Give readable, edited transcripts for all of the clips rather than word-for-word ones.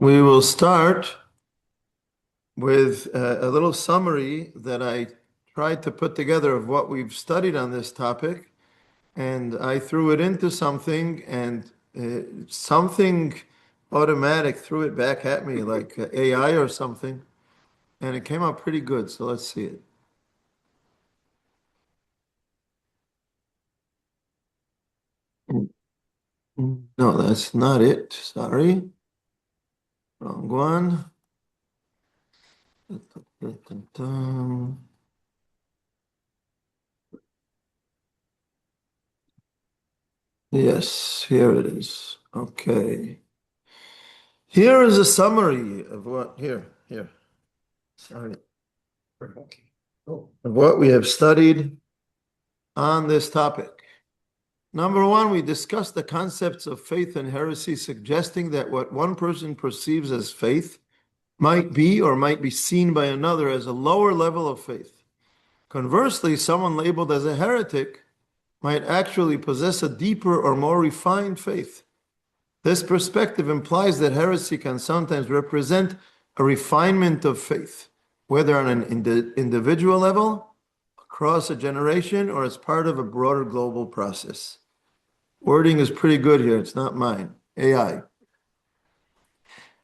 We will start with a little summary that I tried to put together of what we've studied on this topic, and I threw it into something, and something automatic threw it back at me, like AI or something, and it came out pretty good. So let's see it. No, that's not it. Sorry. Wrong one. Yes, here it is. Okay. Here is a summary of here. Sorry. Of what we have studied on this topic. Number one, we discussed the concepts of faith and heresy, suggesting that what one person perceives as faith might be or might be seen by another as a lower level of faith. Conversely, someone labeled as a heretic might actually possess a deeper or more refined faith. This perspective implies that heresy can sometimes represent a refinement of faith, whether on an individual level, across a generation, or as part of a broader global process. Wording is pretty good here. It's not mine. AI.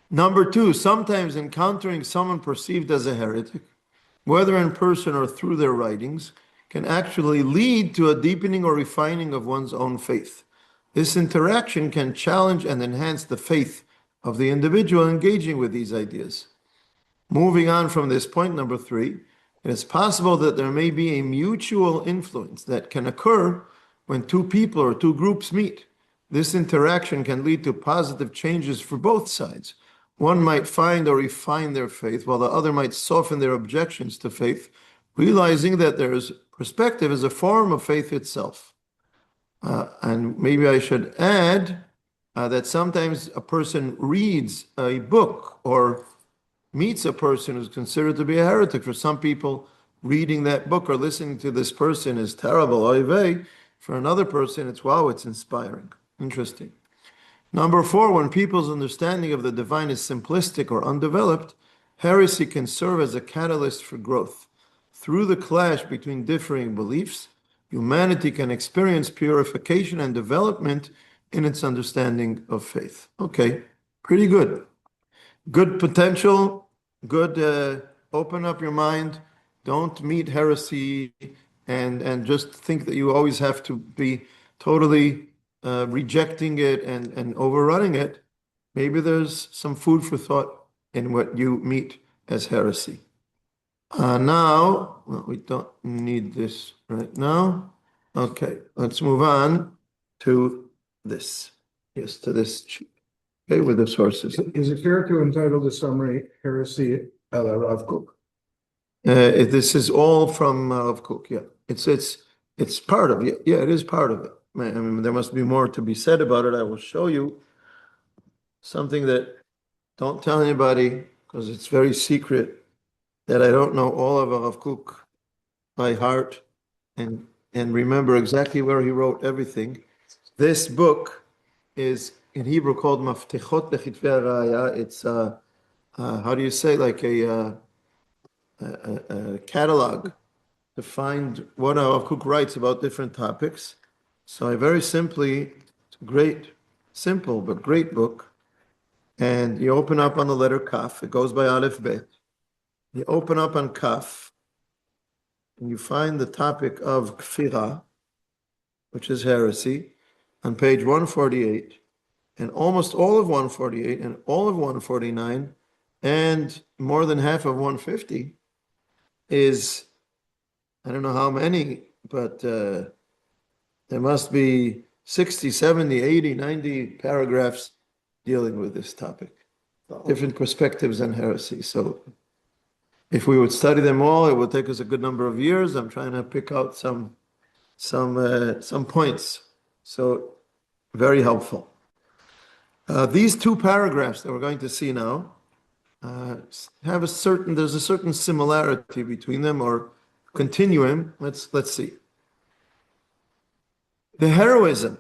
Number two, sometimes encountering someone perceived as a heretic, whether in person or through their writings, can actually lead to a deepening or refining of one's own faith. This interaction can challenge and enhance the faith of the individual engaging with these ideas. Moving on from this point, number three, it is possible that there may be a mutual influence that can occur when two people or two groups meet. This interaction can lead to positive changes for both sides. One might find or refine their faith, while the other might soften their objections to faith, realizing that their perspective is a form of faith itself. And maybe I should add that sometimes a person reads a book or meets a person who's considered to be a heretic. For some people, reading that book or listening to this person is terrible, oy vey. For another person, it's wow, it's inspiring. Interesting. Number four, when people's understanding of the divine is simplistic or undeveloped, heresy can serve as a catalyst for growth. Through the clash between differing beliefs, humanity can experience purification and development in its understanding of faith. Okay, pretty good. Good potential, good, open up your mind. Don't meet heresy and just think that you always have to be totally rejecting it and overrunning it. Maybe there's some food for thought in what you meet as heresy. Now, well, we don't need this right now. Okay, let's move on to this. Yes, to this sheet. Okay, with the sources. Is it fair to entitle the summary Heresy HaRav Kook? This is all from HaRav Kook. Yeah, it's part of it. Yeah, it is part of it. I mean, there must be more to be said about it. I will show you something that don't tell anybody because it's very secret, that I don't know all of HaRav Kook by heart and remember exactly where he wrote everything. This book is in Hebrew called Maftechot Lechitvei Haraya. It's how do you say, like a catalog to find what HaRav Kook writes about different topics. So I very simply, it's a great, simple but great book. And you open up on the letter Kaf. It goes by Aleph Bet. You open up on Kaf, and you find the topic of Kfirah, which is heresy, on page 148, and almost all of 148 and all of 149 and more than half of 150 is, I don't know how many, but there must be 60, 70, 80, 90 paragraphs dealing with this topic, different perspectives on heresy. So if we would study them all, it would take us a good number of years. I'm trying to pick out some points. So very helpful. These two paragraphs that we're going to see now have there's a certain similarity between them or continuum. Let's see. The heroism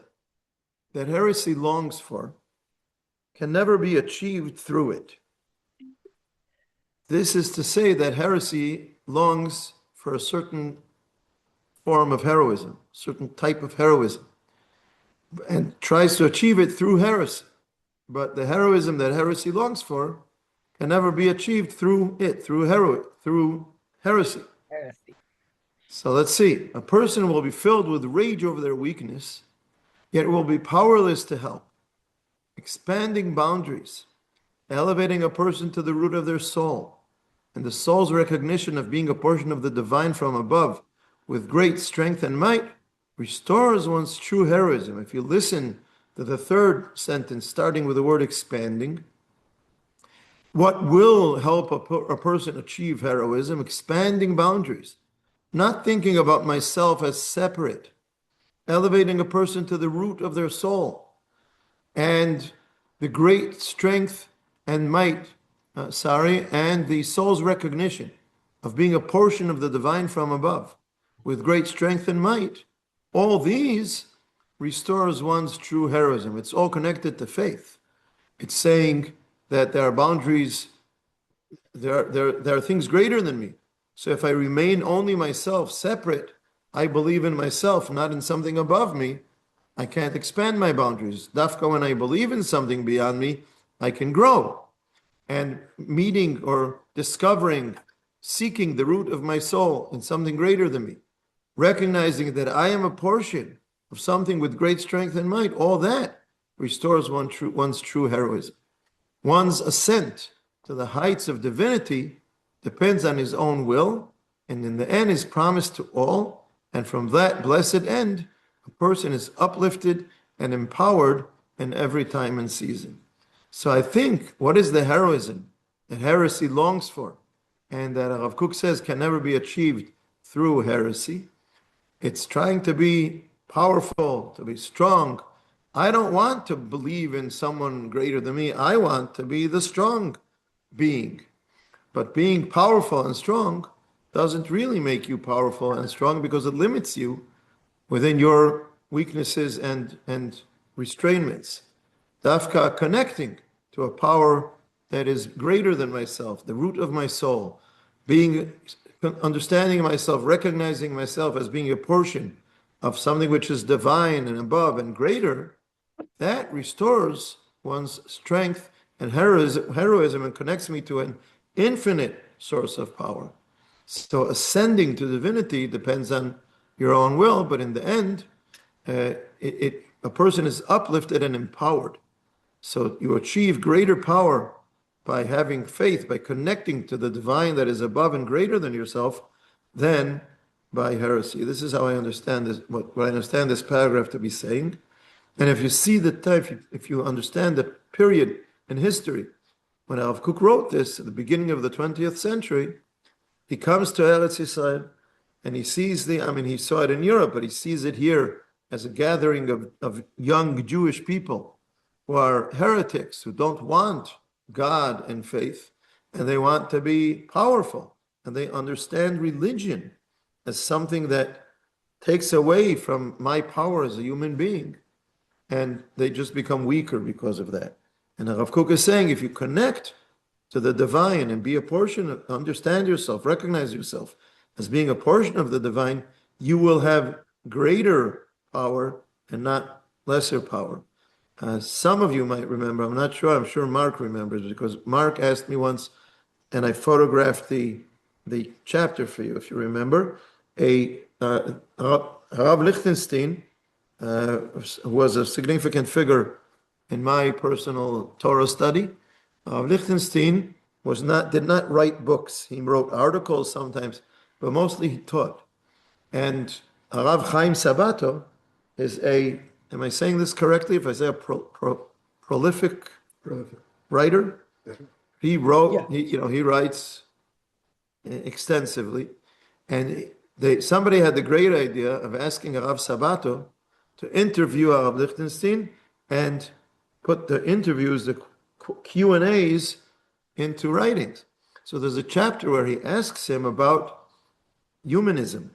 that heresy longs for can never be achieved through it. This is to say that heresy longs for a certain form of heroism, certain type of heroism, and tries to achieve it through heresy. But the heroism that heresy longs for can never be achieved through it, through heresy. Heresy. So let's see. A person will be filled with rage over their weakness, yet will be powerless to help. Expanding boundaries, elevating a person to the root of their soul, and the soul's recognition of being a portion of the divine from above with great strength and might restores one's true heroism. If you listen to the third sentence, starting with the word expanding, what will help a person achieve heroism? Expanding boundaries, not thinking about myself as separate, elevating a person to the root of their soul, and the great strength and might, and the soul's recognition of being a portion of the divine from above with great strength and might. All these restores one's true heroism. It's all connected to faith. It's saying that there are boundaries, there are things greater than me. So if I remain only myself, separate, I believe in myself, not in something above me, I can't expand my boundaries. Dafka, when I believe in something beyond me, I can grow. And meeting or discovering, seeking the root of my soul in something greater than me, recognizing that I am a portion of something with great strength and might, all that restores one's true heroism. One's ascent to the heights of divinity depends on his own will, and in the end is promised to all, and from that blessed end, a person is uplifted and empowered in every time and season. So I think, what is the heroism that heresy longs for, and that HaRav Kook says can never be achieved through heresy? It's trying to be powerful, to be strong. I don't want to believe in someone greater than me. I want to be the strong being. But being powerful and strong doesn't really make you powerful and strong, because it limits you within your weaknesses and restraints. Dafka, connecting to a power that is greater than myself, the root of my soul, understanding myself, recognizing myself as being a portion of something which is divine and above and greater, that restores one's strength and heroism and connects me to an infinite source of power. So ascending to divinity depends on your own will, but in the end, a person is uplifted and empowered. So you achieve greater power by having faith, by connecting to the divine that is above and greater than yourself, than by heresy. This is how I understand this, what I understand this paragraph to be saying. And if you see the time, if you understand the period in history, when HaRav Kook wrote this at the beginning of the 20th century, he comes to Eretz Yisrael and he sees he saw it in Europe, but he sees it here as a gathering of young Jewish people who are heretics, who don't want God and faith, and they want to be powerful, and they understand religion as something that takes away from my power as a human being, and they just become weaker because of that. And HaRav Kook is saying, if you connect to the divine and be a portion, understand yourself, recognize yourself as being a portion of the divine, you will have greater power and not lesser power. Some of you might remember, I'm not sure, I'm sure Mark remembers, because Mark asked me once, and I photographed the chapter for you, if you remember. Harav Lichtenstein was a significant figure in my personal Torah study. Lichtenstein did not write books. He wrote articles sometimes, but mostly he taught. And Harav Chaim Sabato is am I saying this correctly? If I say a prolific writer, he wrote. Yeah. He writes extensively, and somebody had the great idea of asking Harav Sabato to interview Harav Lichtenstein and put the interviews, the Q&As, into writings. So there's a chapter where he asks him about humanism.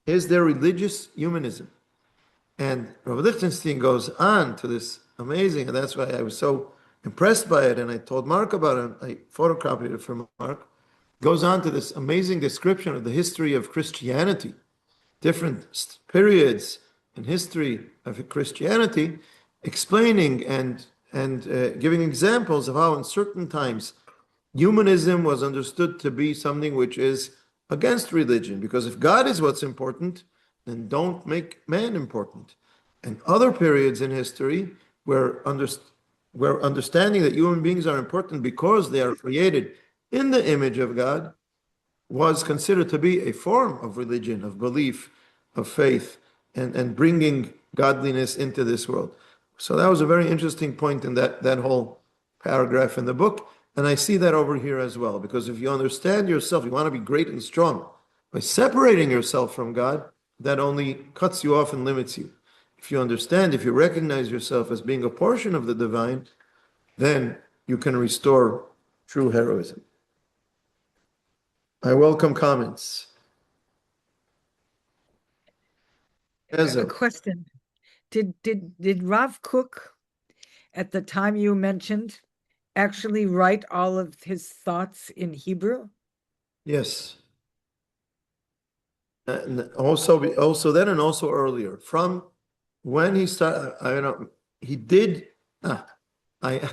Is there religious humanism? And Rav Lichtenstein goes on to this amazing, and that's why I was so impressed by it, and I told Mark about it. I photocopied it for Mark. Goes on to this amazing description of the history of Christianity, different periods in history of Christianity, explaining and giving examples of how in certain times humanism was understood to be something which is against religion, because if God is what's important, then don't make man important. And other periods in history where understanding that human beings are important because they are created in the image of God was considered to be a form of religion, of belief, of faith, and bringing godliness into this world. So that was a very interesting point in that whole paragraph in the book. And I see that over here as well, because if you understand yourself, you want to be great and strong. By separating yourself from God, that only cuts you off and limits you. If you understand, if you recognize yourself as being a portion of the divine, then you can restore true heroism. I welcome comments. A question. Did Rav Kook, at the time you mentioned, actually write all of his thoughts in Hebrew? Yes. And also then and also earlier. From when he started, I don't know, he did, I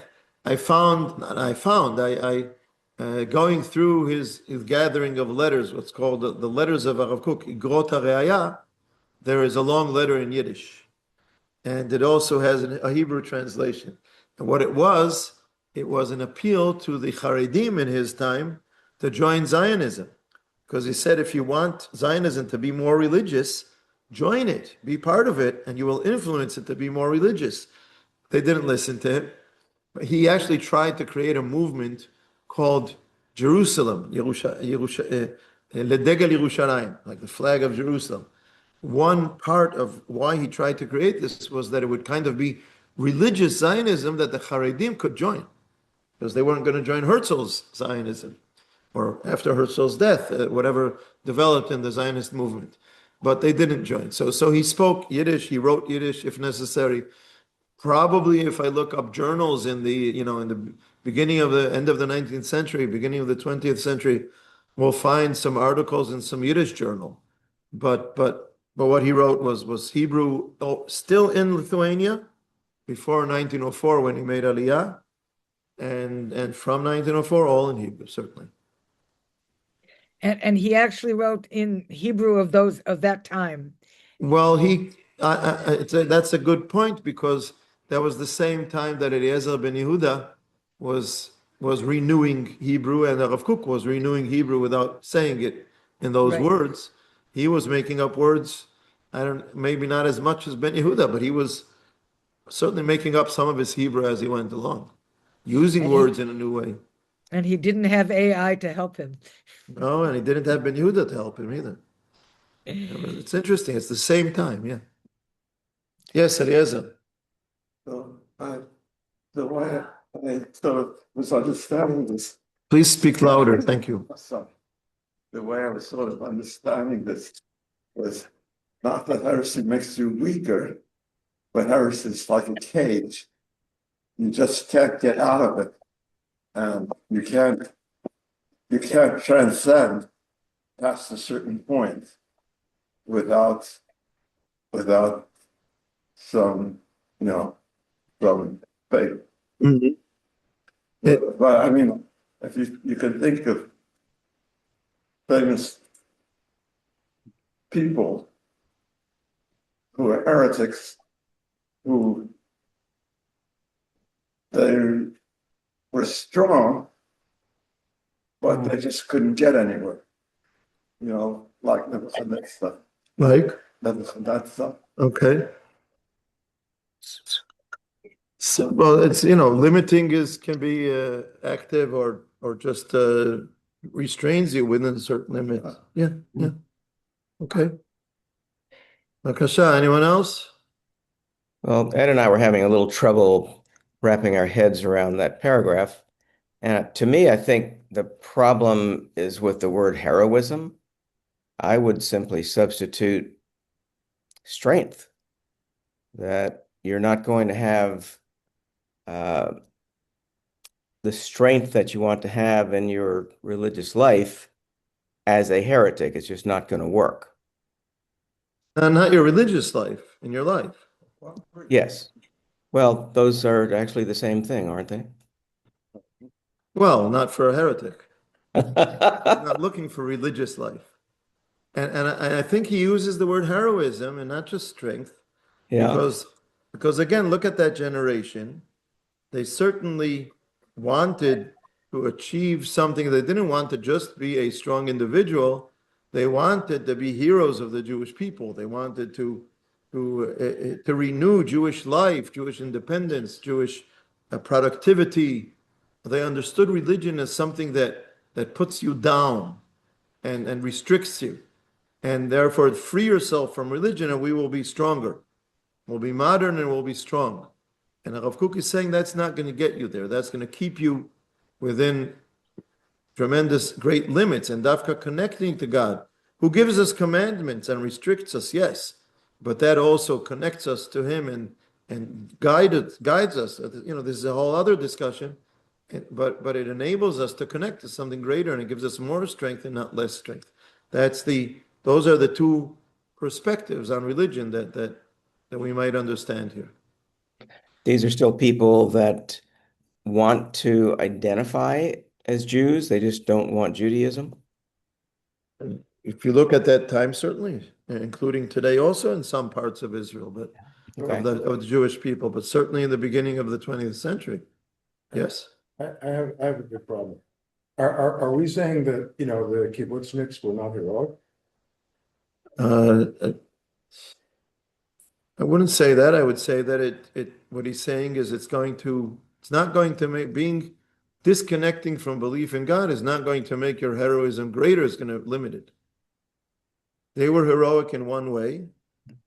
going through his gathering of letters, what's called the letters of HaRav Kook, Igrot HaReaya, there is a long letter in Yiddish. And it also has a Hebrew translation. And what it was an appeal to the Haredim in his time to join Zionism. Because he said, if you want Zionism to be more religious, join it, be part of it, and you will influence it to be more religious. They didn't listen to him. He actually tried to create a movement called Jerusalem, Ledegel Yerushalayim, like the flag of Jerusalem. One part of why he tried to create this was that it would kind of be religious Zionism that the Haredim could join, because they weren't going to join Herzl's Zionism, or after Herzl's death, whatever developed in the Zionist movement. But they didn't join. So he spoke Yiddish, he wrote Yiddish if necessary. Probably if I look up journals in the beginning of the end of the 19th century, beginning of the 20th century, we'll find some articles in some Yiddish journal. But what he wrote was Hebrew, still in Lithuania before 1904 when he made Aliyah, and from 1904 all in Hebrew, certainly. And he actually wrote in Hebrew of that time. Well, that's a good point, because that was the same time that Eliezer ben Yehuda was renewing Hebrew, and Rav Kook was renewing Hebrew without saying it in those words. He was making up words. Maybe not as much as Ben Yehuda, but he was certainly making up some of his Hebrew as he went along, using words in a new way. And he didn't have AI to help him. No, and he didn't have Ben Yehuda to help him either. It's interesting. It's the same time, yeah. Yes, Eliezer. So the way I sort of was understanding this. Please speak louder. Thank you. Sorry. The way I was sort of understanding this was not that heresy makes you weaker, but heresy is like a cage. You just can't get out of it. And you can't transcend past a certain point without some, some faith. Mhm. But I mean, if you can think of famous people who are heretics, who they were strong, but they just couldn't get anywhere. Like Nebuchadnezzar. Like? Nebuchadnezzar. Okay. So, well, it's, limiting can be active or just restrains you within certain limits. Yeah. Okay. Nakasha, anyone else? Well, Ed and I were having a little trouble wrapping our heads around that paragraph. And to me, I think the problem is with the word heroism. I would simply substitute strength, that you're not going to have the strength that you want to have in your religious life as a heretic. It's just not going to work. Not your religious life, in your life. Yes. Well, those are actually the same thing, aren't they? Well, not for a heretic. He's not looking for religious life. And I think he uses the word heroism and not just strength, Yeah. because again, look at that generation. They certainly wanted to achieve something. They didn't want to just be a strong individual. They wanted to be heroes of the Jewish people. They wanted to renew Jewish life, Jewish independence, Jewish productivity. They understood religion as something that puts you down and restricts you. And therefore, free yourself from religion and we will be stronger. We'll be modern and we'll be strong. And HaRav Kook is saying that's not going to get you there. That's going to keep you within tremendous, great limits. And Dafka connecting to God, who gives us commandments and restricts us, yes. But that also connects us to Him and guides us. You know, this is a whole other discussion. But it enables us to connect to something greater, and it gives us more strength and not less strength. Those are the two perspectives on religion that we might understand here. These are still people that want to identify as Jews. They just don't want Judaism. If you look at that time, certainly, including today also in some parts of Israel, but Okay. of the Jewish people, but certainly in the beginning of the 20th century. Yes. I have a good problem. Are we saying that, you know, the kibbutzniks were not heroic? I wouldn't say that. I would say that what he's saying is it's not going to make, being disconnecting from belief in God is not going to make your heroism greater. It's going to limit it. They were heroic in one way,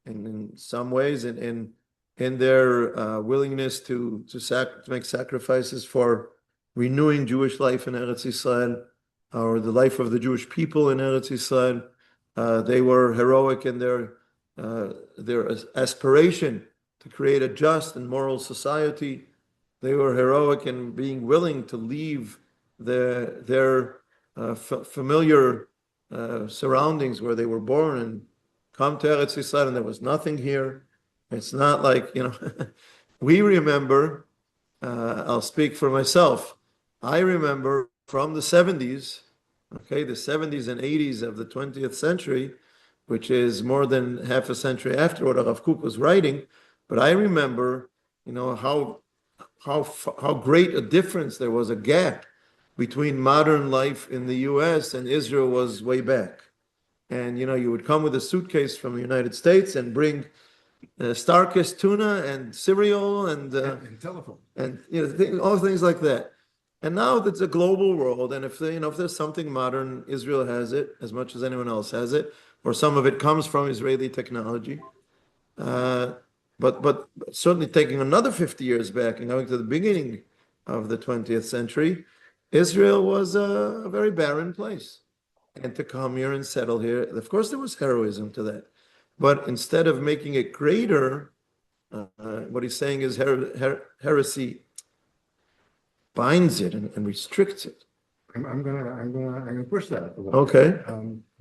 and in some ways, in their willingness to make sacrifices for renewing Jewish life in Eretz Yisrael, or the life of the Jewish people in Eretz Yisrael. They were heroic in their aspiration to create a just and moral society. They were heroic in being willing to leave their familiar surroundings where they were born and come to Eretz Yisrael, and there was nothing here. It's not like, you know, we remember, I'll speak for myself. I remember from the 70s, okay, the 70s and 80s of the 20th century, which is more than half a century after what HaRav Kook was writing. But I remember, you know, how great a difference there was, a gap between modern life in the U.S. and Israel was way back. And, you know, you would come with a suitcase from the United States and bring Starkist tuna and cereal and telephone. And, you know, all things like that. And now it's a global world, and if there's something modern, Israel has it as much as anyone else has it, or some of it comes from Israeli technology. But certainly taking another 50 years back and going to the beginning of the 20th century, Israel was a very barren place. And to come here and settle here, of course, there was heroism to that. But instead of making it greater, what he's saying is heresy binds it and restricts it. I'm gonna push that a little. Okay,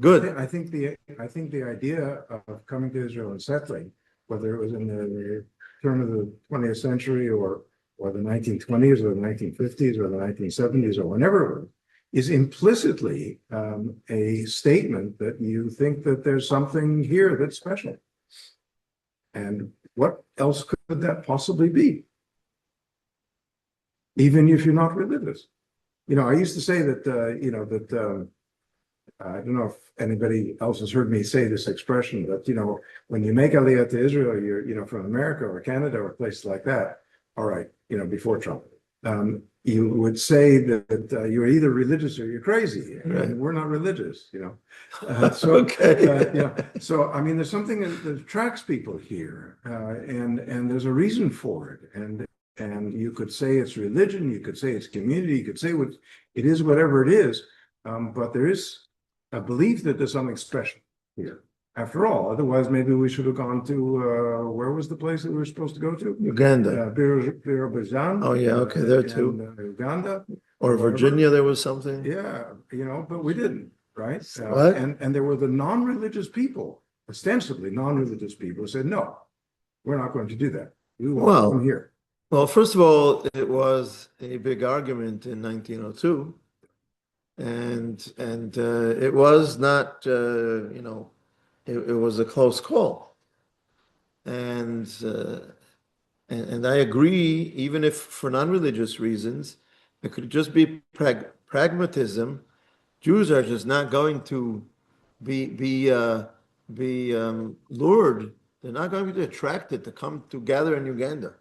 good. I think the idea of coming to Israel and settling, whether it was in the turn of the 20th century or the 1920s or the 1950s or the 1970s or whenever it was, is implicitly a statement that you think that there's something here that's special. And what else could that possibly be? Even if you're not religious. You know, I used to say that, I don't know if anybody else has heard me say this expression, but, you know, when you make Aliyah to Israel, you're, you know, from America or Canada or places like that, all right, you know, before Trump, you would say that you're either religious or you're crazy, and we're not religious, you know. So, I mean, there's something that attracts people here, and there's a reason for it, and you could say it's religion, you could say it's community, you could say what it is, whatever it is, but there is a belief that there's something special here. after all. Otherwise, maybe we should have gone to, where was the place that we were supposed to go to? Uganda. Azerbaijan. Oh, yeah, okay, there too. Uganda. Or whatever. Virginia, there was something. Yeah, but we didn't, right? What? And there were the non-religious people, ostensibly non-religious people, who said, no, we're not going to do that. We want Well, to come here. Well, first of all, it was a big argument in 1902, and it was not, it was a close call, and I agree, even if for non-religious reasons, it could just be pragmatism. Jews are just not going to be lured. They're not going to be attracted to come to gather in Uganda.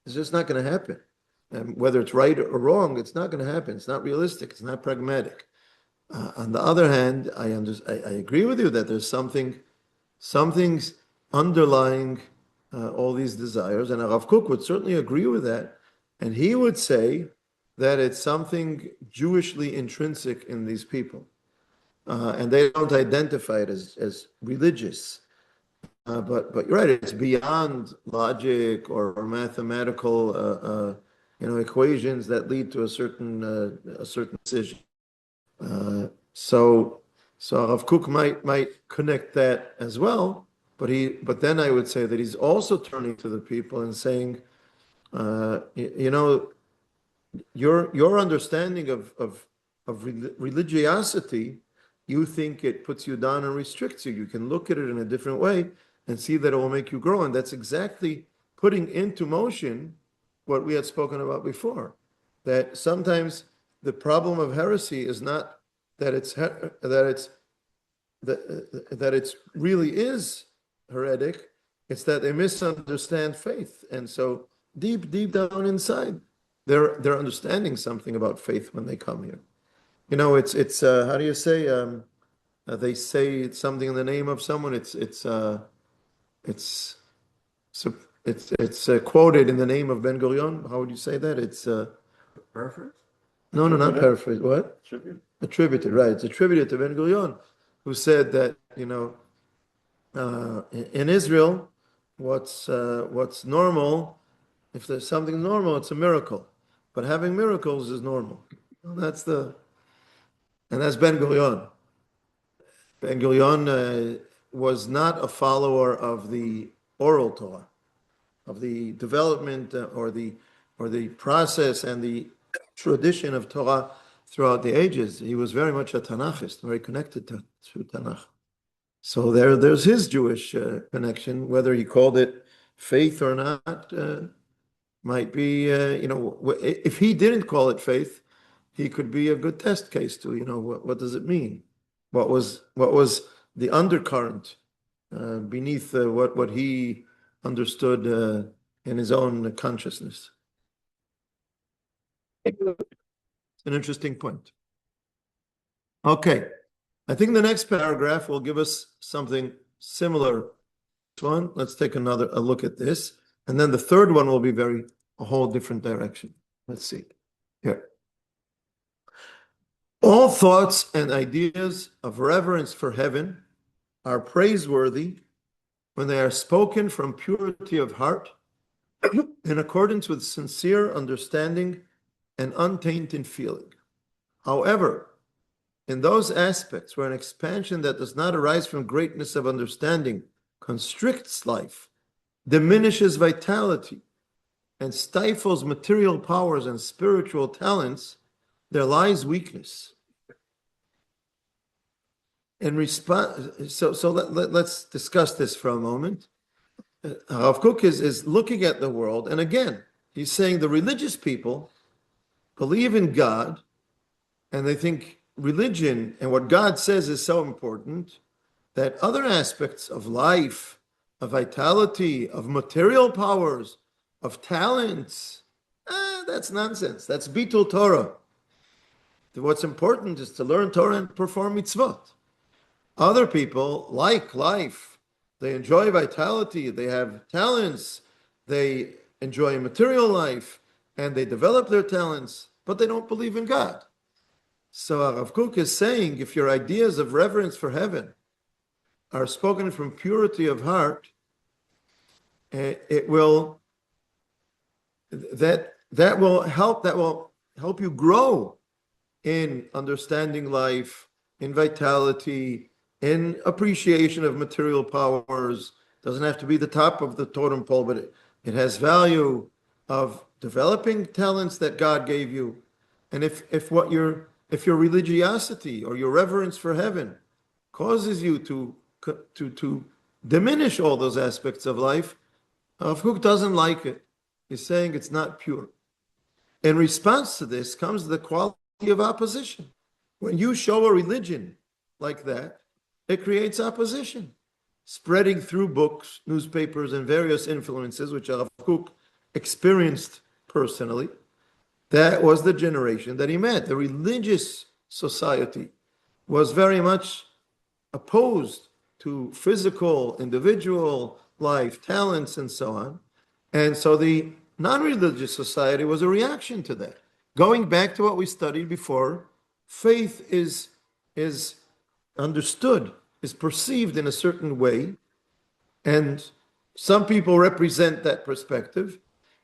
It's just not going to happen. And whether it's right or wrong, it's not going to happen. It's not realistic. It's not pragmatic. On the other hand, I agree with you that there's something's underlying all these desires, and HaRav Kook would certainly agree with that, and he would say that it's something Jewishly intrinsic in these people, and they don't identify it as religious. But you're right, it's beyond logic or mathematical equations that lead to a certain decision. So Rav Kook might connect that as well, but then I would say that he's also turning to the people and saying, your understanding of religiosity, you think it puts you down and restricts you. You can look at it in a different way and see that it will make you grow. And that's exactly putting into motion what we had spoken about before, that sometimes the problem of heresy is not that it's really is heretic, it's that they misunderstand faith. And so deep down inside, they're understanding something about faith when they come here. It's how do you say, they say it's something in the name of someone, it's quoted in the name of Ben Gurion. How would you say that? It's Paraphrase? no, not paraphrase. What? Tribute? Attributed, right? It's attributed to Ben Gurion, who said that in Israel, what's normal, if there's something normal, it's a miracle, but having miracles is normal. And that's Ben Gurion. Ben Gurion was not a follower of the oral Torah, of the development or the process and the tradition of Torah throughout the ages. He was very much a Tanakhist, very connected to Tanakh. So there's his Jewish connection. Whether he called it faith or not might be, if he didn't call it faith, he could be a good test case to, what does it mean? What was the undercurrent beneath what he understood in his own consciousness? It's an interesting point. Okay, I think the next paragraph will give us something similar. One, let's take a look at this, and then the third one will be a whole different direction. Let's see here. All thoughts and ideas of reverence for heaven are praiseworthy when they are spoken from purity of heart, in accordance with sincere understanding and untainted feeling. However, in those aspects where an expansion that does not arise from greatness of understanding constricts life, diminishes vitality, and stifles material powers and spiritual talents, there lies weakness. In response, so let's discuss this for a moment. HaRav Kook is looking at the world, and again, he's saying the religious people believe in God, and they think religion and what God says is so important that other aspects of life, of vitality, of material powers, of talents, that's nonsense. That's bitul Torah. What's important is to learn Torah and perform mitzvot. Other people like life. They enjoy vitality. They have talents. They enjoy material life, and they develop their talents, but they don't believe in God. So HaRav Kook is saying, if your ideas of reverence for heaven are spoken from purity of heart, it will that will help you grow in understanding life, in vitality, in appreciation of material powers. Doesn't have to be the top of the totem pole, but it has value of developing talents that God gave you. And if your religiosity or your reverence for heaven causes you to diminish all those aspects of life, HaRav Kook doesn't like it. He's saying it's not pure. In response to this comes the quality of opposition. When you show a religion like that, it creates opposition, spreading through books, newspapers, and various influences, which HaRav Kook experienced personally. That was the generation that he met. The religious society was very much opposed to physical, individual life, talents, and so on. And so the non-religious society was a reaction to that. Going back to what we studied before, faith is understood, is perceived in a certain way, and some people represent that perspective,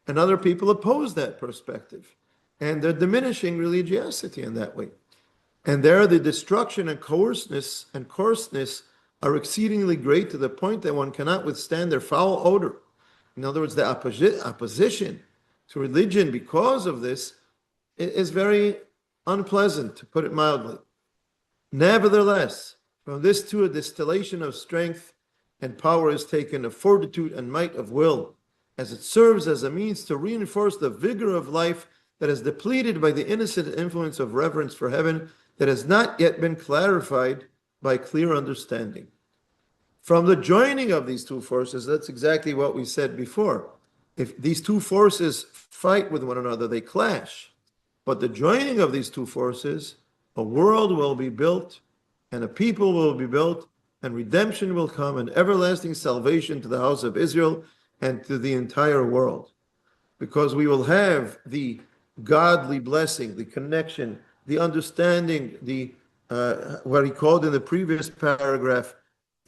and other people oppose that perspective, and they're diminishing religiosity in that way. And there, the destruction and coarseness are exceedingly great to the point that one cannot withstand their foul odor. In other words, the opposition to religion because of this is very unpleasant, to put it mildly. Nevertheless, from this too a distillation of strength and power is taken, of fortitude and might of will, as it serves as a means to reinforce the vigor of life that is depleted by the innocent influence of reverence for heaven that has not yet been clarified by clear understanding. From the joining of these two forces, that's exactly what we said before. If these two forces fight with one another, they clash. But the joining of these two forces, a world will be built, and a people will be built, and redemption will come, and everlasting salvation to the house of Israel and to the entire world. Because we will have the godly blessing, the connection, the understanding, the what he called in the previous paragraph,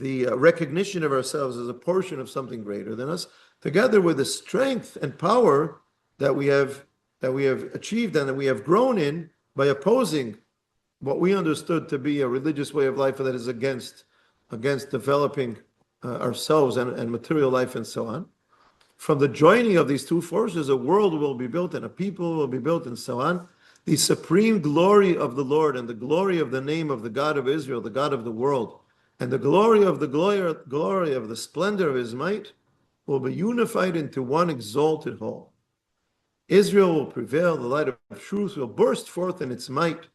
the recognition of ourselves as a portion of something greater than us, together with the strength and power that we have achieved and that we have grown in by opposing what we understood to be a religious way of life that is against developing ourselves and material life and so on. From the joining of these two forces, a world will be built and a people will be built and so on. The supreme glory of the Lord and the glory of the name of the God of Israel, the God of the world, and the glory of the splendor of his might will be unified into one exalted whole. Israel will prevail, the light of truth will burst forth in its might.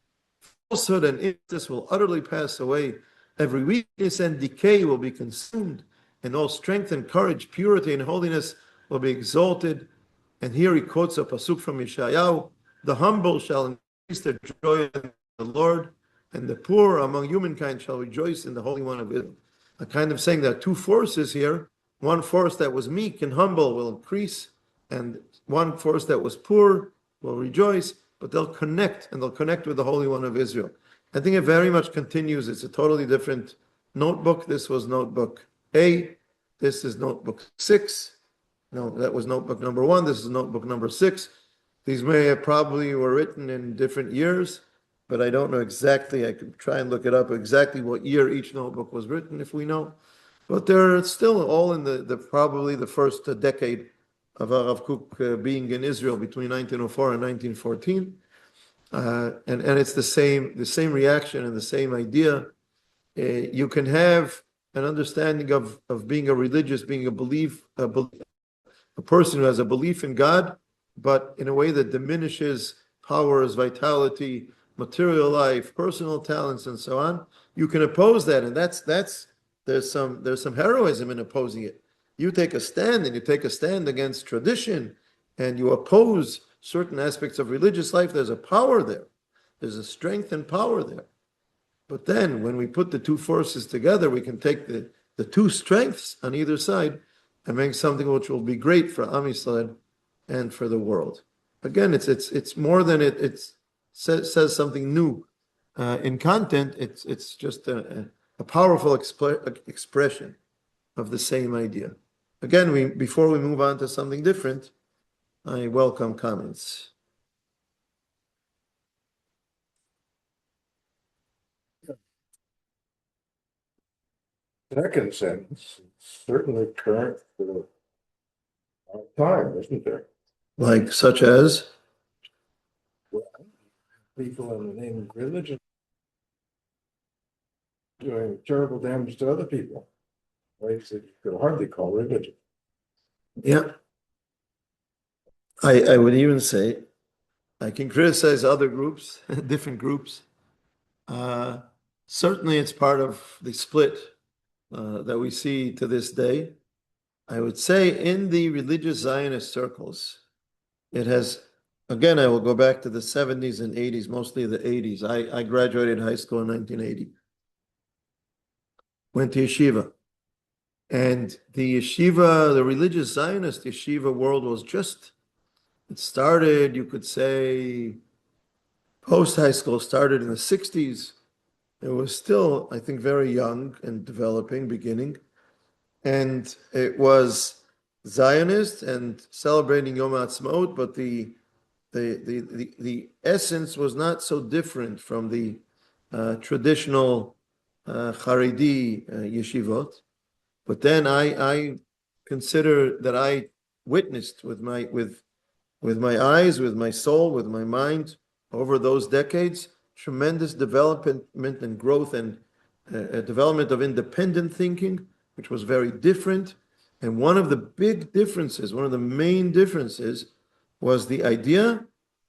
Falsehood and injustice will utterly pass away. Every weakness and decay will be consumed, and all strength and courage, purity and holiness will be exalted. And here he quotes a pasuk from Yeshayahu: the humble shall increase their joy in the Lord, and the poor among humankind shall rejoice in the Holy One of Israel. A kind of saying that two forces here, one force that was meek and humble will increase, and one force that was poor will rejoice, but they'll connect, and they'll connect with the Holy One of Israel. I think it very much continues. It's a totally different notebook. This was notebook A. This is notebook 6. No, that was notebook number 1. This is notebook number 6. These may have probably were written in different years, but I don't know exactly. I could try and look it up exactly what year each notebook was written, if we know. But they're still all in the probably the first decade of HaRav Kook being in Israel between 1904 and 1914. And it's the same reaction and the same idea. You can have an understanding of being a religious, being a person who has a belief in God, but in a way that diminishes powers, vitality, material life, personal talents, and so on. You can oppose that, and there's some heroism in opposing it. You take a stand, and you take a stand against tradition, and you oppose certain aspects of religious life. There's a power there. There's a strength and power there. But then when we put the two forces together, we can take the two strengths on either side and make something which will be great for Am Yisrael and for the world. Again, it's more than it says something new in content. It's just a a powerful expression of the same idea. Again, before we move on to something different, I welcome comments. Second sentence, certainly current for our time, isn't there? Like such as? People in the name of religion doing terrible damage to other people, ways that you could hardly call religion. Yeah. I would even say I can criticize other groups, different groups. Certainly it's part of the split that we see to this day. I would say in the religious Zionist circles, it has, again, I will go back to the 70s and 80s, mostly the 80s. I graduated high school in 1980. Went to yeshiva. And the yeshiva, the religious Zionist yeshiva world was just, it started, you could say, post-high school started in the 60s. It was still, I think, very young and developing, beginning. And it was Zionist and celebrating Yom HaAtzmaut, but the essence was not so different from the traditional Haredi yeshivot. But then I consider that I witnessed with my eyes, with my soul, with my mind over those decades, tremendous development and growth and development of independent thinking, which was very different. And one of the big differences, one of the main differences, was the idea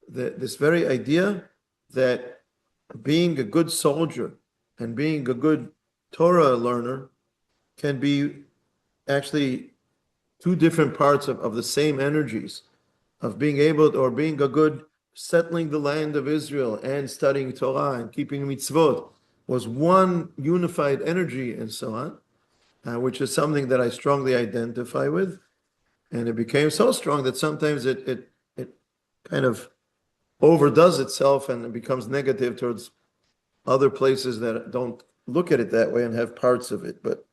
that this very idea that being a good soldier and being a good Torah learner can be actually two different parts of the same energies of being able or being a good settling the land of Israel and studying Torah and keeping mitzvot was one unified energy and so on, which is something that I strongly identify with. And it became so strong that sometimes it kind of overdoes itself and it becomes negative towards other places that don't look at it that way and have parts of it. But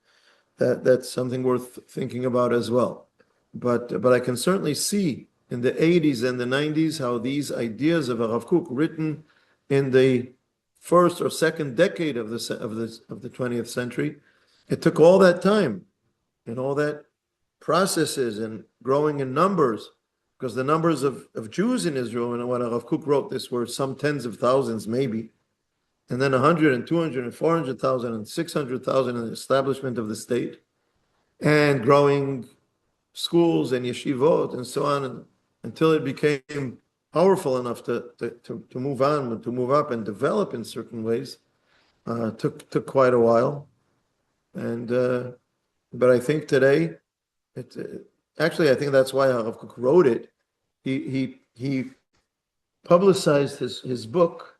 that's something worth thinking about as well. But I can certainly see in the 80s and the 90s how these ideas of HaRav Kook, written in the first or second decade of the 20th century, it took all that time and all that processes and growing in numbers, because the numbers of Jews in Israel, and when HaRav Kook wrote this, were some tens of thousands maybe, and then 100 and 200 and 400,000 and 600,000 in the establishment of the state, and growing schools and yeshivot and so on, and until it became powerful enough to move on, to move up and develop in certain ways, took quite a while. And but I think today, actually I think that's why HaRav Kook wrote it. He publicized his book.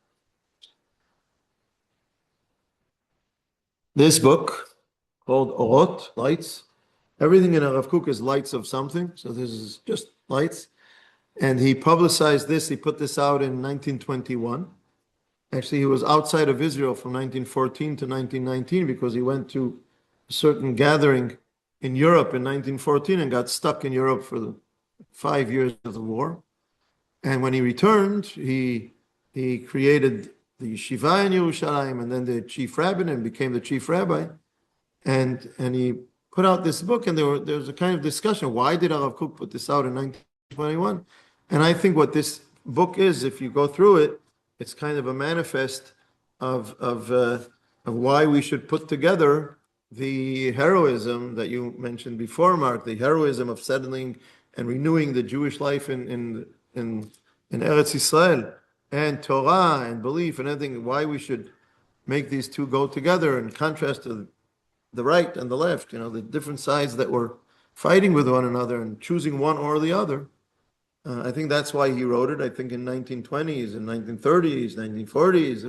This book called Orot, Lights. Everything in HaRav Kook is lights of something. So this is just lights. And he publicized this. He put this out in 1921. Actually, he was outside of Israel from 1914 to 1919 because he went to a certain gathering in Europe in 1914 and got stuck in Europe for the 5 years of the war. And when he returned, he created the yeshiva in Yerushalayim and then the chief rabbin and became the chief rabbi. And he put out this book, and there was a kind of discussion. Why did HaRav Kook put this out in 1921? And I think what this book is, if you go through it, it's kind of a manifest of why we should put together the heroism that you mentioned before, Mark, the heroism of settling and renewing the Jewish life in Eretz Yisrael, and Torah and belief and everything, why we should make these two go together in contrast to the right and the left, the different sides that were fighting with one another and choosing one or the other. I think that's why he wrote it. I think in 1920s and 1930s, 1940s,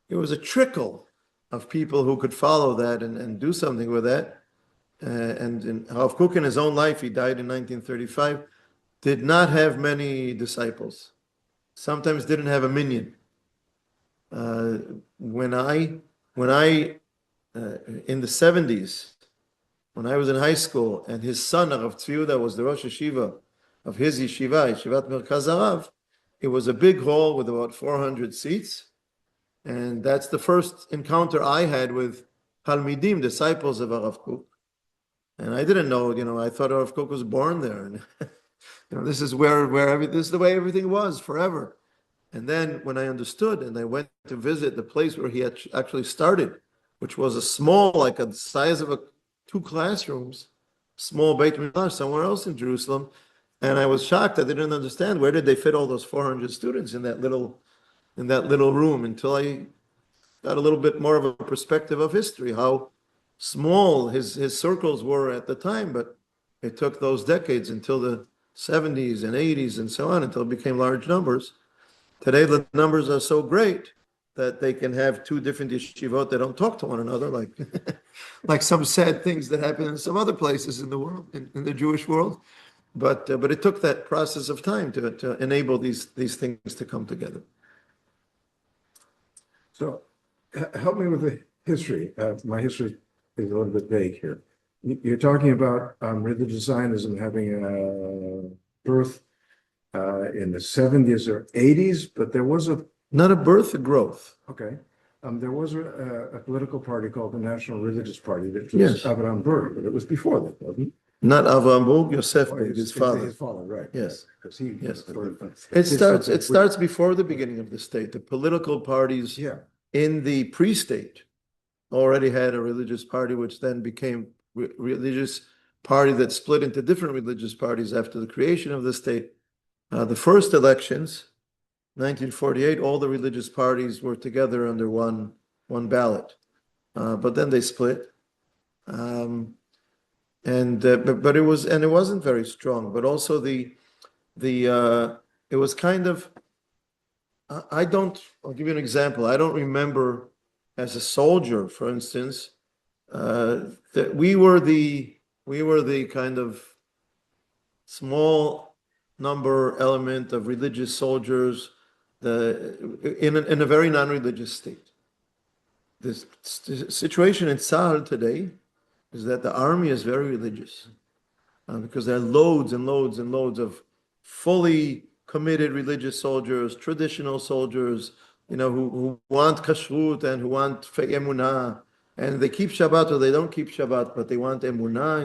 it was a trickle of people who could follow that and do something with that. And HaRav Kook in his own life, he died in 1935, did not have many disciples. Sometimes didn't have a minyan. When I in the 70s, when I was in high school, and his son, Rav Tzviuda, was the Rosh Yeshiva of his yeshiva, Yeshivat Merkaz HaRav, it was a big hall with about 400 seats. And that's the first encounter I had with Talmidim, disciples of HaRav Kook. And I didn't know, I thought HaRav Kook was born there. And, this is this is the way everything was forever. And then when I understood and I went to visit the place where he had actually started, which was a small, like the size of 2 classrooms, small Beit Midrash somewhere else in Jerusalem. And I was shocked. I didn't understand where did they fit all those 400 students in that little room, until I got a little bit more of a perspective of history, how small his circles were at the time. But it took those decades until the 70s and 80s and so on, until it became large numbers. Today, the numbers are so great that they can have 2 different yeshivot that don't talk to one another, like like some sad things that happen in some other places in the world, in the Jewish world. But it took that process of time to enable these things to come together. So help me with the history. My history is a little bit vague here. You're talking about religious Zionism having a birth in the 70s or 80s, but there was not a birth, a growth. Okay. There was a political party called the National Religious Party that was Yes. Avraham Burg, but it was before that, wasn't it? Not Avraham Burg, Yosef Burg, his father. His father, right. Yes. Because he Yes. sort of- It starts before the beginning of the state. The political parties Yeah. in the pre-state already had a religious party, which then became religious party that split into different religious parties after the creation of the state. The first elections, 1948, all the religious parties were together under one ballot, but then they split. But it wasn't very strong. But also it was kind of. I'll give you an example. I don't remember as a soldier, for instance, that we were the kind of small number element of religious soldiers in a very non-religious state. The situation in Tzahal today is that the army is very religious because there are loads and loads and loads of fully committed religious soldiers, traditional soldiers, who want kashrut and who want emunah, and they keep Shabbat or they don't keep Shabbat, but they want emunah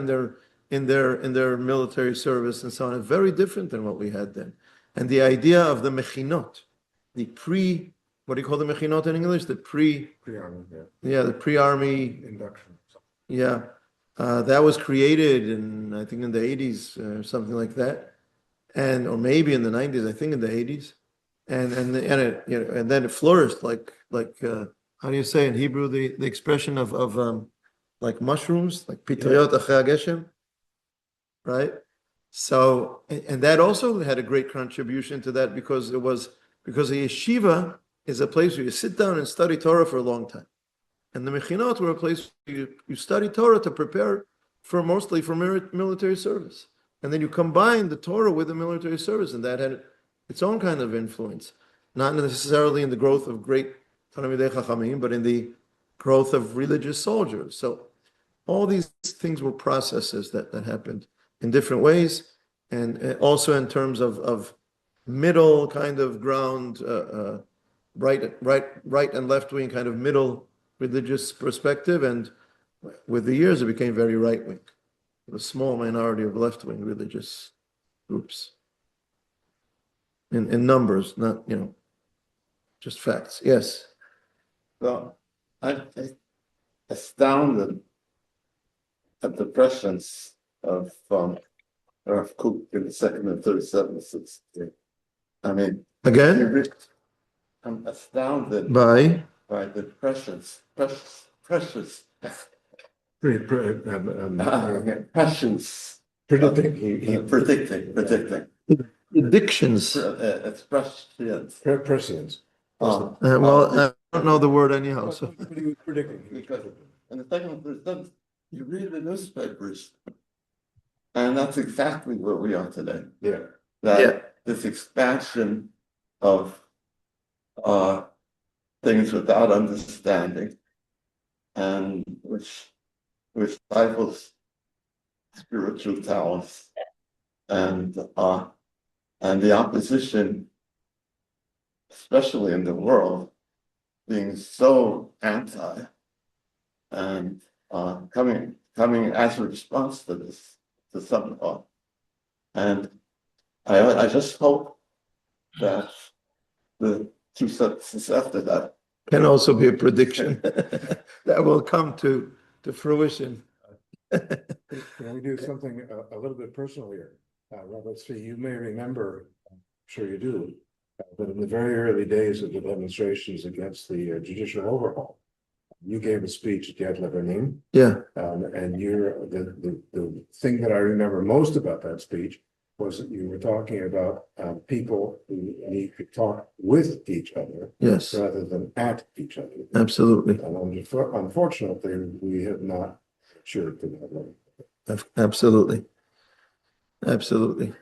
in their military service and so on. It's very different than what we had then. And the idea of the mechinot, what do you call the mechinot in English? The Pre-army, the pre-army induction. Yeah, that was created I think in the 80s or something like that, or maybe in the 90s. I think in the 80s, and then it flourished like how do you say in Hebrew the expression of like mushrooms, like pitriyot achei hageshem, right? So and that also had a great contribution to that because a yeshiva is a place where you sit down and study Torah for a long time. And the mechinot were a place where you study Torah to prepare mostly for military service. And then you combine the Torah with the military service, and that had its own kind of influence. Not necessarily in the growth of great Talmidei Chachamim, but in the growth of religious soldiers. So all these things were processes that happened in different ways, and also in terms of middle kind of ground, right and left wing kind of middle religious perspective, and with the years it became very right wing, a small minority of left wing religious groups. In numbers, not just facts. Yes. So I'm astounded at the presence of HaRav Kook in the second and third sentences. I mean, Again, I'm astounded by the prescience. Prescience. Predicting. addictions. It's prescience. Prescience. Well, I don't know the word anyhow. So But he was predicting. Because in the second and third sentence, you read the newspapers, and that's exactly where we are today. Yeah. That this expansion of things without understanding, and which stifles spiritual talents, and the opposition, especially in the world, being so anti, and coming as a response to this, to some and I just hope that the two sentences after that Can also be a prediction that will come to fruition. Can we do something a little bit personal here? Robert, see, you may remember, I'm sure you do, but in the very early days of the demonstrations against the judicial overhaul, you gave a speech at Yad Lebanim. Yeah. And the thing that I remember most about that speech was that you were talking about people who need to talk with each other, Yes. rather than at each other. Absolutely. And unfortunately, we have not matured to that level. Absolutely. Absolutely.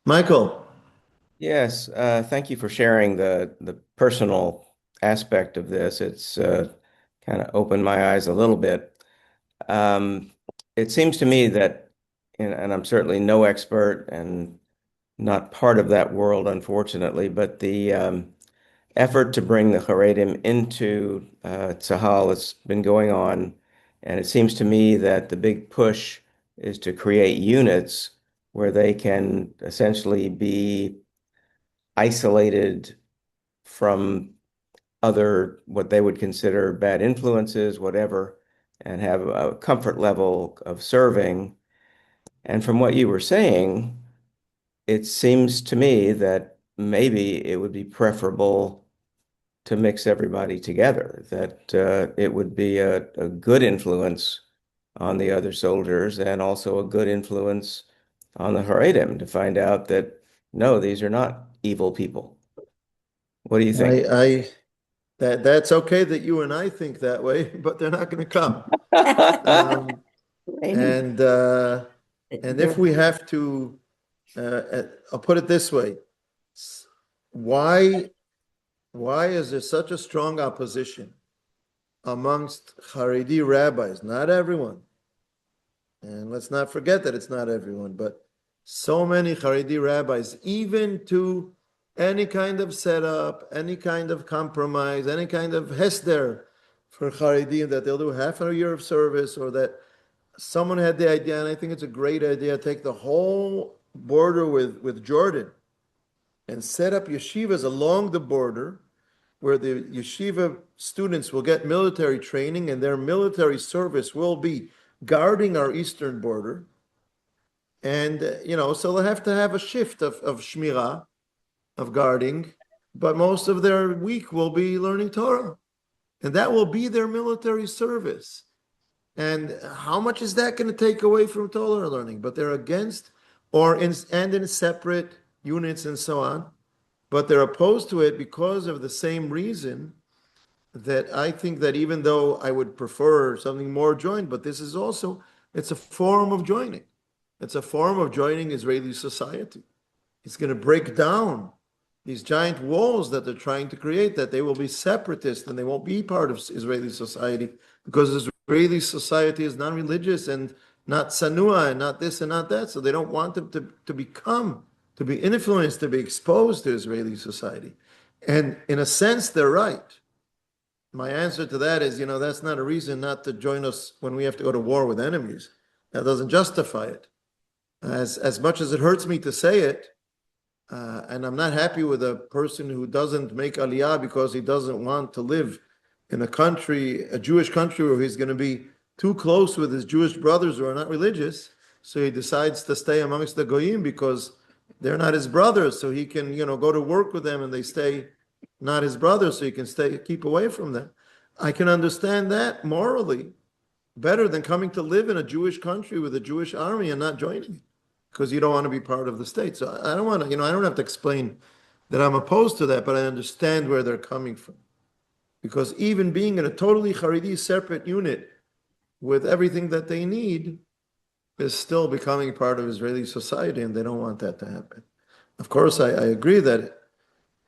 Michael. Yes, thank you for sharing the personal aspect of this. It's kind of opened my eyes a little bit. It seems to me that, and I'm certainly no expert and not part of that world, unfortunately, but the effort to bring the Haredim into Tzahal has been going on, and it seems to me that the big push is to create units where they can essentially be isolated from other, what they would consider bad influences, whatever, and have a comfort level of serving. And from what you were saying, it seems to me that maybe it would be preferable to mix everybody together, that it would be a good influence on the other soldiers and also a good influence on the Haredim to find out that, no, these are not evil people. What do you think? That's okay that you and I think that way, but they're not going to come. And if we have to, I'll put it this way: why is there such a strong opposition amongst Haredi rabbis? Not everyone, and let's not forget that it's not everyone, but so many Haredi rabbis, even to any kind of setup, any kind of compromise, any kind of hesder for Haredim, that they'll do half a year of service, or that someone had the idea, and I think it's a great idea, take the whole border with Jordan and set up yeshivas along the border where the yeshiva students will get military training and their military service will be guarding our eastern border. And, so they'll have to have a shift of shmirah, of guarding, but most of their week will be learning Torah. And that will be their military service. And how much is that going to take away from Torah learning? But they're against, in separate units and so on. But they're opposed to it because of the same reason that I think that even though I would prefer something more joined, but this is also, it's a form of joining. It's a form of joining Israeli society. It's going to break down these giant walls that they're trying to create, that they will be separatist and they won't be part of Israeli society, because Israeli society is non-religious and not sanua and not this and not that. So they don't want them to be influenced, to be exposed to Israeli society. And in a sense, they're right. My answer to that is, that's not a reason not to join us when we have to go to war with enemies. That doesn't justify it. As much as it hurts me to say it, and I'm not happy with a person who doesn't make aliyah because he doesn't want to live in a Jewish country, where he's going to be too close with his Jewish brothers who are not religious. So he decides to stay amongst the goyim because they're not his brothers. So he can, go to work with them and they stay not his brothers. So he can keep away from them. I can understand that morally better than coming to live in a Jewish country with a Jewish army and not joining it, because you don't want to be part of the state. So I don't want to, I don't have to explain that I'm opposed to that, but I understand where they're coming from. Because even being in a totally Haredi separate unit with everything that they need is still becoming part of Israeli society, and they don't want that to happen. Of course, I agree that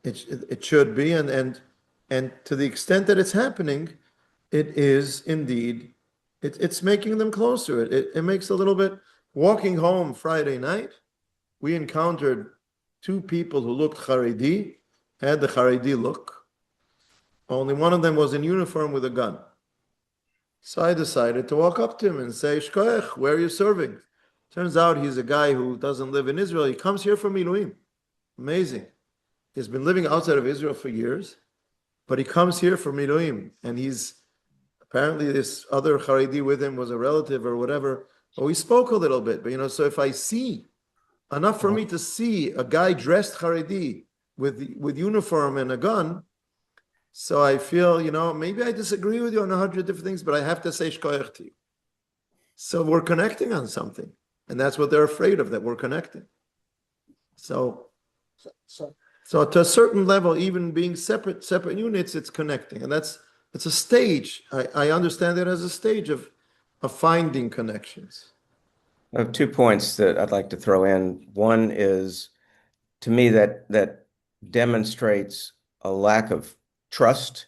it should be, and to the extent that it's happening, it is indeed, it's making them closer. It makes a little bit, walking home Friday night, we encountered two people who looked Haredi, had the Haredi look. Only one of them was in uniform with a gun. So I decided to walk up to him and say, Shkoech, where are you serving? Turns out he's a guy who doesn't live in Israel. He comes here from Miluim. Amazing. He's been living outside of Israel for years, but he comes here for Miluim. And he's, apparently this other Haredi with him was a relative or whatever. But we spoke a little bit. But, so if I see, enough for me to see a guy dressed Haredi with uniform and a gun, so I feel, maybe I disagree with you on 100 different things, but I have to say shkoyach to you. So we're connecting on something. And that's what they're afraid of, that we're connecting. So to a certain level, even being separate units, it's connecting. And it's a stage. I understand it as a stage of finding connections. I have 2 points that I'd like to throw in. One is, to me, that demonstrates a lack of trust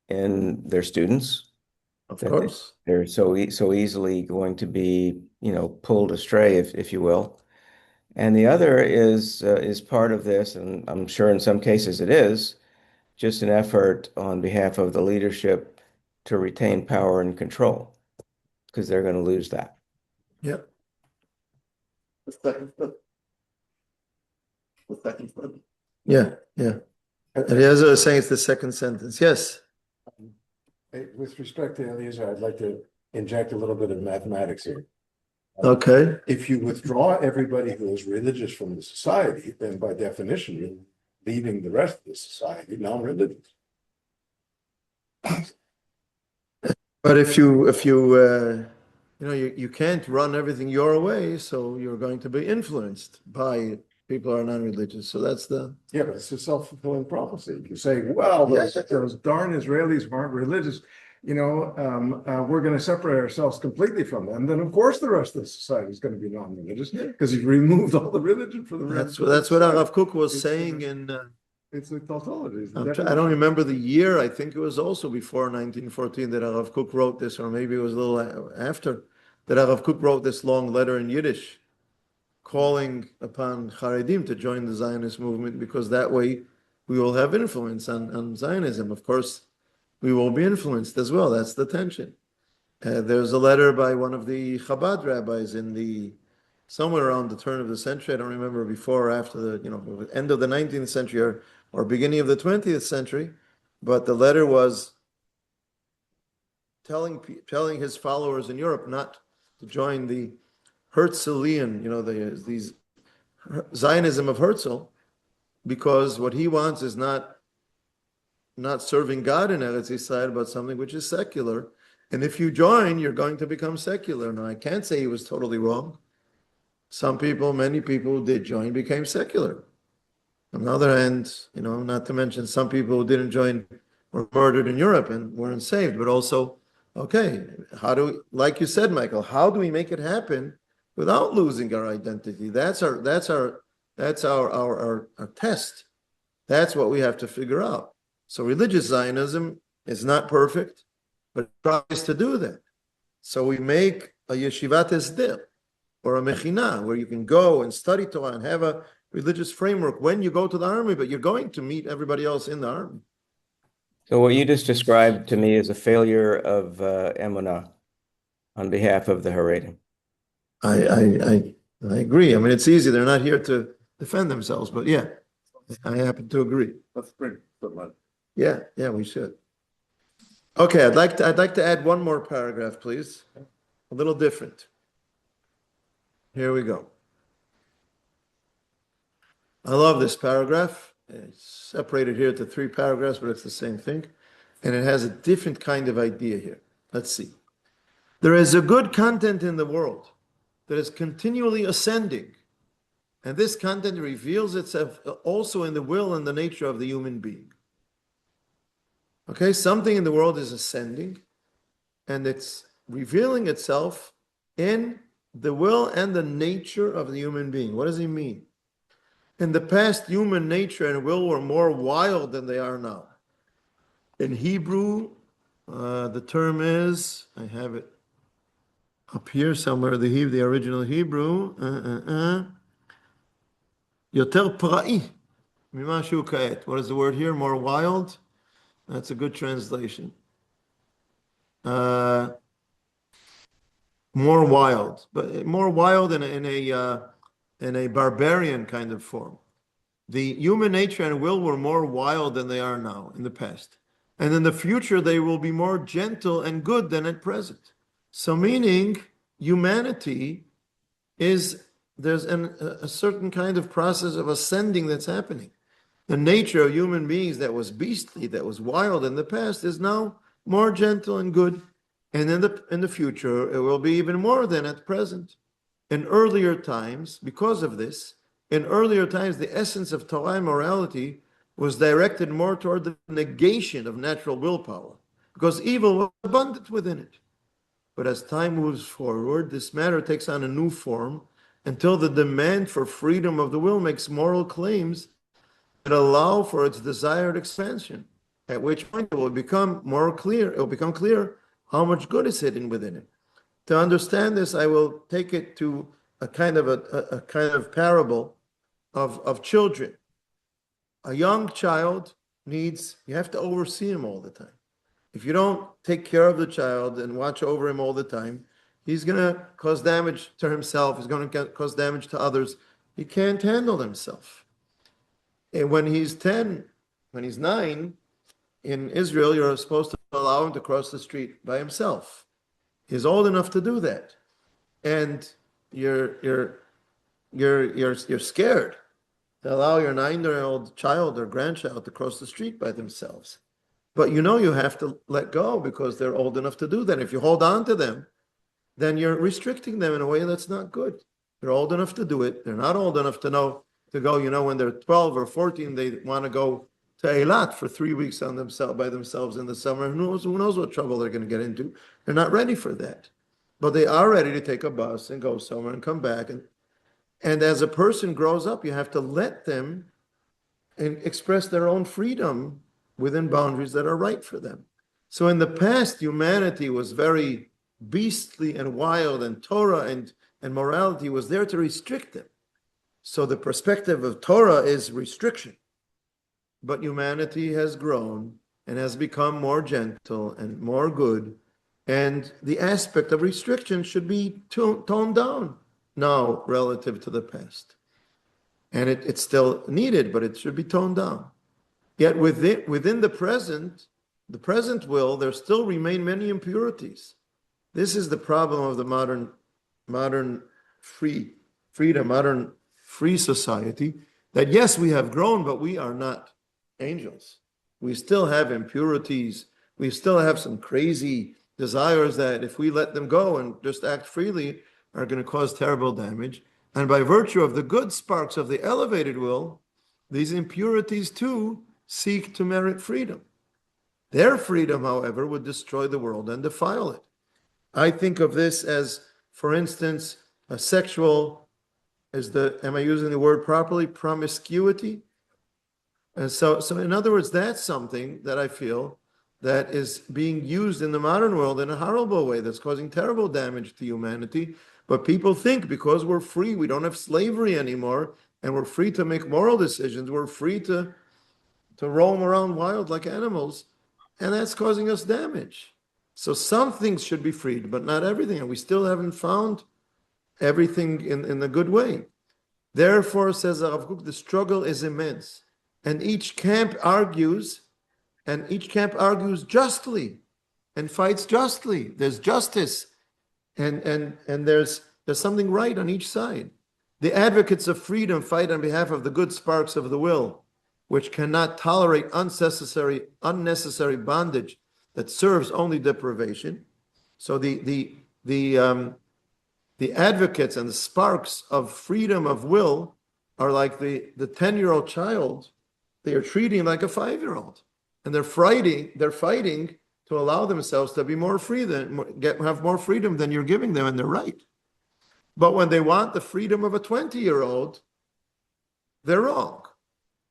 in their students. Of course. They're so easily going to be, pulled astray, if you will. And the other is part of this, and I'm sure in some cases it is, just an effort on behalf of the leadership to retain power and control, because they're going to lose that. Yep. The second foot. Yeah. Eliezer is saying it's the second sentence. Yes. With respect to Eliezer, I'd like to inject a little bit of mathematics here. Okay. If you withdraw everybody who is religious from the society, then by definition, you're leaving the rest of the society non-religious. But if you you can't run everything your way, so you're going to be influenced by people who are non-religious. So that's Yeah, but it's a self-fulfilling prophecy. You say, well, those darn Israelis who aren't religious, we're going to separate ourselves completely from them. Then, of course, the rest of the society is going to be non-religious because you've removed all the religion from the rest. That's what HaRav Kook was saying in. It's a tautology. I don't remember the year. I think it was also before 1914 that HaRav Kook wrote this, or maybe it was a little after that HaRav Kook wrote this long letter in Yiddish, calling upon Haredim to join the Zionist movement, because that way we will have influence on Zionism. Of course, we will be influenced as well. That's the tension. There's a letter by one of the Chabad rabbis somewhere around the turn of the century. I don't remember before or after the end of the 19th century or beginning of the 20th century, but the letter was telling his followers in Europe not to join the Herzlian, these Zionism of Herzl, because what he wants is not serving God in Eretz Yisrael, but something which is secular. And if you join, you're going to become secular. Now, I can't say he was totally wrong. Many people who did join became secular. On the other hand, not to mention some people who didn't join were murdered in Europe and weren't saved, but also, okay, like you said, Michael, how do we make it happen without losing our identity? That's our test. That's what we have to figure out. So religious Zionism is not perfect, but it tries to do that. So we make a yeshivat esder or a mechinah where you can go and study Torah and have a religious framework when you go to the army, but you're going to meet everybody else in the army. So what you just described to me is a failure of emunah on behalf of the Haredim. I agree. I mean, it's easy. They're not here to defend themselves, but yeah, I happen to agree. Let's bring someone. Yeah, we should. Okay, I'd like to add one more paragraph, please. A little different. Here we go. I love this paragraph. It's separated here to 3 paragraphs, but it's the same thing. And it has a different kind of idea here. Let's see. There is a good content in the world that is continually ascending. And this content reveals itself also in the will and the nature of the human being. Okay, something in the world is ascending, and it's revealing itself in the will and the nature of the human being. What does he mean? In the past, human nature and will were more wild than they are now. In Hebrew, The term is, I have it up here somewhere, the original Hebrew, Yoter pra'i mima shu ka'et. What is the word here? More wild? That's a good translation. More wild, but more wild in a barbarian kind of form. The human nature and will were more wild than they are now in the past. And in the future, they will be more gentle and good than at present. So meaning humanity there's a certain kind of process of ascending that's happening. The nature of human beings that was beastly, that was wild in the past, is now more gentle and good. And in the future, it will be even more than at present. In earlier times, because of this, in earlier times, the essence of Torah and morality was directed more toward the negation of natural willpower, because evil was abundant within it. But as time moves forward, this matter takes on a new form until the demand for freedom of the will makes moral claims that allow for its desired expansion, at which point it will become more clear, it will become clear how much good is hidden within it. To understand this, I will take it to a kind of parable of children. A young child you have to oversee him all the time. If you don't take care of the child and watch over him all the time, he's going to cause damage to himself. He's going to cause damage to others. He can't handle himself. And when he's 10, when he's 9, in Israel, you're supposed to allow him to cross the street by himself. He's old enough to do that. And you're scared to allow your 9-year-old child or grandchild to cross the street by themselves. But you have to let go because they're old enough to do that. If you hold on to them, then you're restricting them in a way that's not good. They're old enough to do it. They're not old enough to go, when they're 12 or 14, they want to go to Eilat for 3 weeks by themselves in the summer. Who knows what trouble they're going to get into. They're not ready for that. But they are ready to take a bus and go somewhere and come back. And as a person grows up, you have to let them and express their own freedom within boundaries that are right for them. So in the past, humanity was very beastly and wild, and Torah and morality was there to restrict them. So the perspective of Torah is restriction. But humanity has grown and has become more gentle and more good. And the aspect of restriction should be toned down now relative to the past. And it's still needed, but it should be toned down. Yet within the present will, there still remain many impurities. This is the problem of the modern free society, that yes, we have grown, but we are not angels. We still have impurities. We still have some crazy desires that if we let them go and just act freely are going to cause terrible damage. And by virtue of the good sparks of the elevated will, these impurities too seek to merit freedom. Their freedom, however, would destroy the world and defile it. I think of this as, for instance, a sexual, am I using the word properly? Promiscuity. And so in other words, that's something that I feel that is being used in the modern world in a horrible way that's causing terrible damage to humanity. But people think because we're free, we don't have slavery anymore, and we're free to make moral decisions, we're free to roam around wild like animals, and that's causing us damage. So some things should be freed, but not everything, and we still haven't found everything in a good way. Therefore, says HaRav Kook, the struggle is immense, and each camp argues justly and fights justly. There's justice, and there's something right on each side. The advocates of freedom fight on behalf of the good sparks of the will, which cannot tolerate unnecessary bondage that serves only deprivation. So the advocates and the sparks of freedom of will are like the 10-year-old child. They are treating like a 5-year-old, and they're fighting to allow themselves to be more free have more freedom than you're giving them, and they're right. But when they want the freedom of a 20-year-old, they're wrong.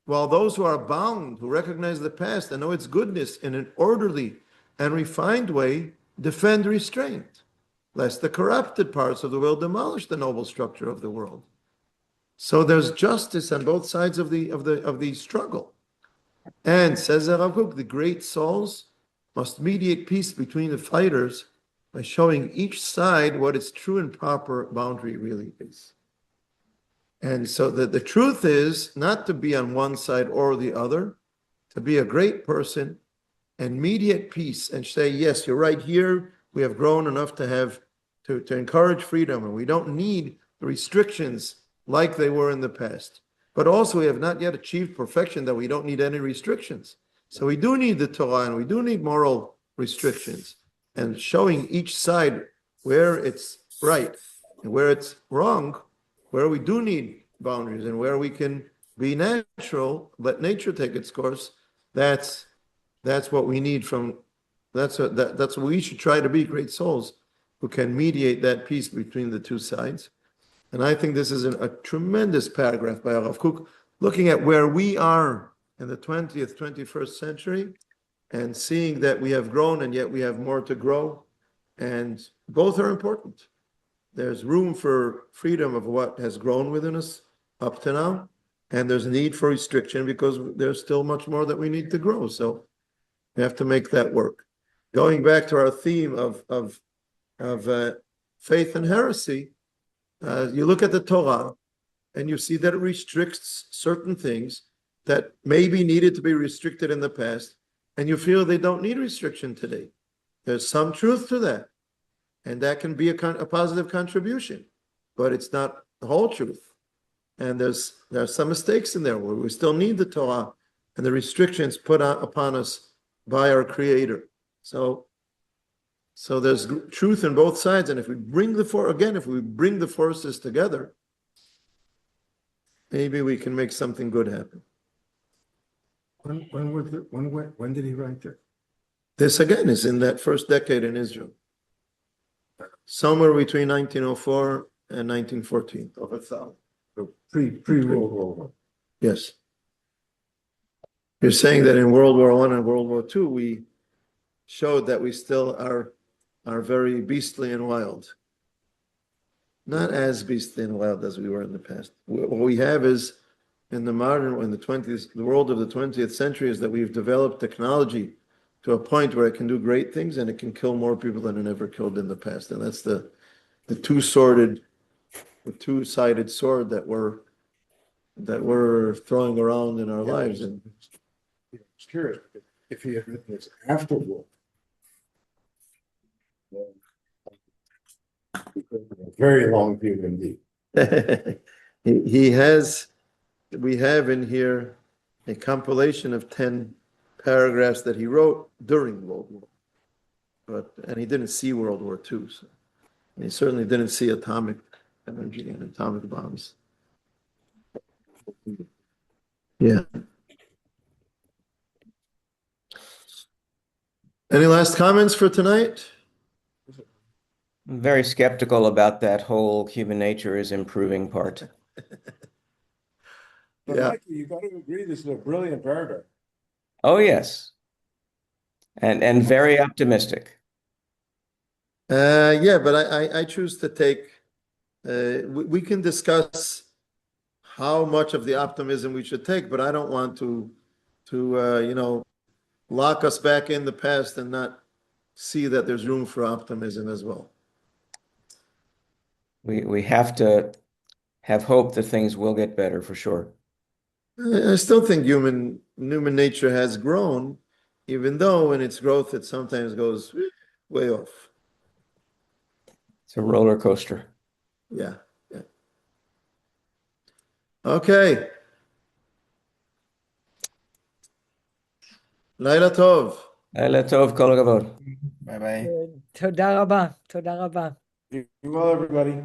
While those who are bound, who recognize the past and know its goodness in an orderly and refined way defend restraint, lest the corrupted parts of the world demolish the noble structure of the world. So there's justice on both sides of the struggle. And says HaRav Kook, the great souls must mediate peace between the fighters by showing each side what its true and proper boundary really is. And so the truth is not to be on one side or the other, to be a great person and mediate peace and say, yes, you're right here. We have grown enough to encourage freedom, and we don't need the restrictions like they were in the past. But also we have not yet achieved perfection that we don't need any restrictions. So we do need the Torah and we do need moral restrictions, and showing each side where it's right and where it's wrong, where we do need boundaries and where we can be natural, let nature take its course. That's what we need that's what we should try to be, great souls who can mediate that peace between the two sides. And I think this is a tremendous paragraph by HaRav Kook, looking at where we are in the 20th, 21st century, and seeing that we have grown and yet we have more to grow. And both are important. There's room for freedom of what has grown within us up to now, and there's a need for restriction because there's still much more that we need to grow. So we have to make that work. Going back to our theme of faith and heresy, you look at the Torah and you see that it restricts certain things that maybe needed to be restricted in the past, and you feel they don't need restriction today. There's some truth to that, and that can be a positive contribution, but it's not the whole truth. And there's some mistakes in there where we still need the Torah and the restrictions put upon us by our Creator. So there's truth in both sides, and if we bring the forces together, maybe we can make something good happen. When did he write that? This again is in that first decade in Israel, somewhere between 1904 and 1914. So pre-World War I. Yes. You're saying that in World War I and World War II, we showed that we still are very beastly and wild. Not as beastly and wild as we were in the past. What we have is, in the world of the 20th century, is that we've developed technology to a point where it can do great things and it can kill more people than it ever killed in the past. And that's the two-sided sword that we're throwing around in our lives. And I was curious if he had written this after war. A very long period indeed. We have in here a compilation of 10 paragraphs that he wrote during World War, and he didn't see World War II, so, and he certainly didn't see atomic energy and atomic bombs. Yeah. Any last comments for tonight? I'm very skeptical about that whole human nature is improving part. But Yeah. Mikey, you got to agree, this is a brilliant paragraph. Oh, yes. And very optimistic. Yeah, but I choose to take, we can discuss how much of the optimism we should take, but I don't want to lock us back in the past and not see that there's room for optimism as well. We have to have hope that things will get better for sure. I still think human nature has grown, even though in its growth it sometimes goes way off. It's a roller coaster. Yeah. Okay. לילה טוב. לילה טוב, כל הכבוד. Bye bye. תודה רבה, תודה רבה. Be well, everybody.